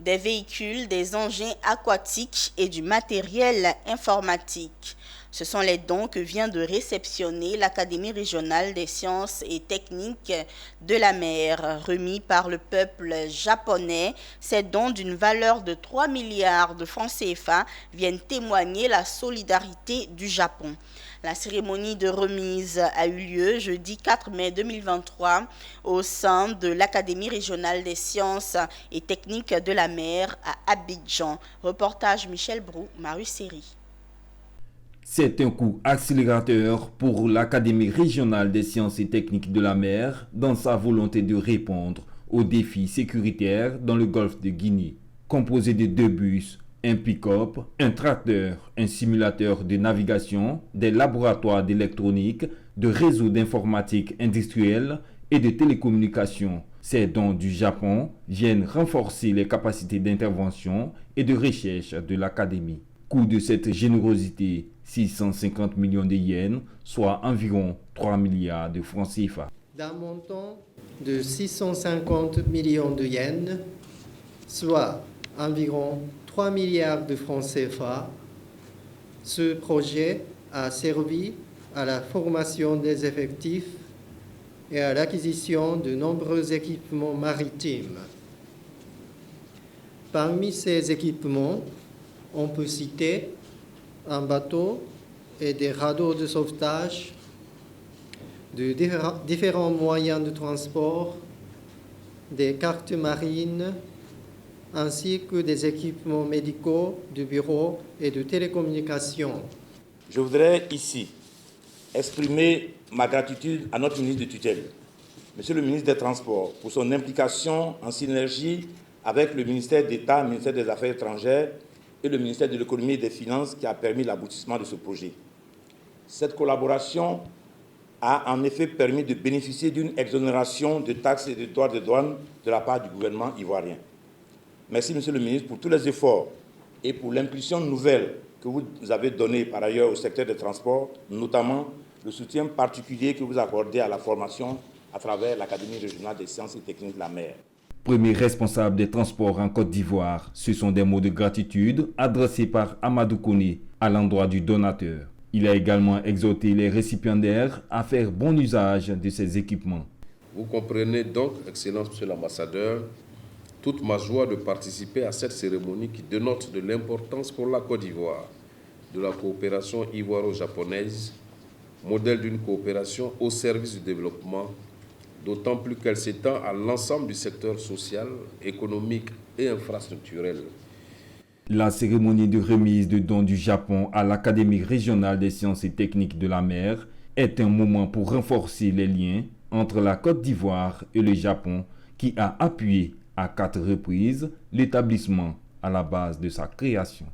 des véhicules, des engins aquatiques et du matériel informatique. Ce sont les dons que vient de réceptionner l'Académie régionale des sciences et techniques de la mer, remis par le peuple japonais. Ces dons d'une valeur de 3 milliards de francs CFA viennent témoigner la solidarité du Japon. La cérémonie de remise a eu lieu jeudi 4 mai 2023 au sein de l'Académie régionale des sciences et techniques de la mer à Abidjan. Reportage Michel Brou, Marius Séry. C'est un coup accélérateur pour l'Académie régionale des sciences et techniques de la mer dans sa volonté de répondre aux défis sécuritaires dans le golfe de Guinée. Composé de 2 bus, un pick-up, un tracteur, un simulateur de navigation, des laboratoires d'électronique, de réseaux d'informatique industrielle et de télécommunications. Ces dons du Japon viennent renforcer les capacités d'intervention et de recherche de l'Académie. Coût de cette générosité, 650 millions de yens, soit environ 3 milliards de francs CFA. D'un montant de 650 millions de yens, soit environ 3 milliards de francs CFA, ce projet a servi à la formation des effectifs et à l'acquisition de nombreux équipements maritimes. Parmi ces équipements, on peut citer un bateau et des radeaux de sauvetage, de différents moyens de transport, des cartes marines, ainsi que des équipements médicaux, de bureaux et de télécommunications. Je voudrais ici exprimer ma gratitude à notre ministre de tutelle, Monsieur le ministre des Transports, pour son implication en synergie avec le ministère d'État, le ministère des Affaires étrangères et le ministère de l'Économie et des Finances qui a permis l'aboutissement de ce projet. Cette collaboration a en effet permis de bénéficier d'une exonération de taxes et de droits de douane de la part du gouvernement ivoirien. Merci, Monsieur le ministre, pour tous les efforts et pour l'impulsion nouvelle que vous avez donnée par ailleurs au secteur des transports, notamment le soutien particulier que vous accordez à la formation à travers l'Académie régionale des sciences et techniques de la mer. Premier responsable des transports en Côte d'Ivoire, ce sont des mots de gratitude adressés par Amadou Kone à l'endroit du donateur. Il a également exhorté les récipiendaires à faire bon usage de ces équipements. Vous comprenez donc, Excellence Monsieur l'Ambassadeur, toute ma joie de participer à cette cérémonie qui dénote de l'importance pour la Côte d'Ivoire de la coopération ivoiro-japonaise, modèle d'une coopération au service du développement, d'autant plus qu'elle s'étend à l'ensemble du secteur social, économique et infrastructurel. La cérémonie de remise de dons du Japon à l'Académie régionale des sciences et techniques de la mer est un moment pour renforcer les liens entre la Côte d'Ivoire et le Japon qui a appuyé à 4 reprises l'établissement à la base de sa création.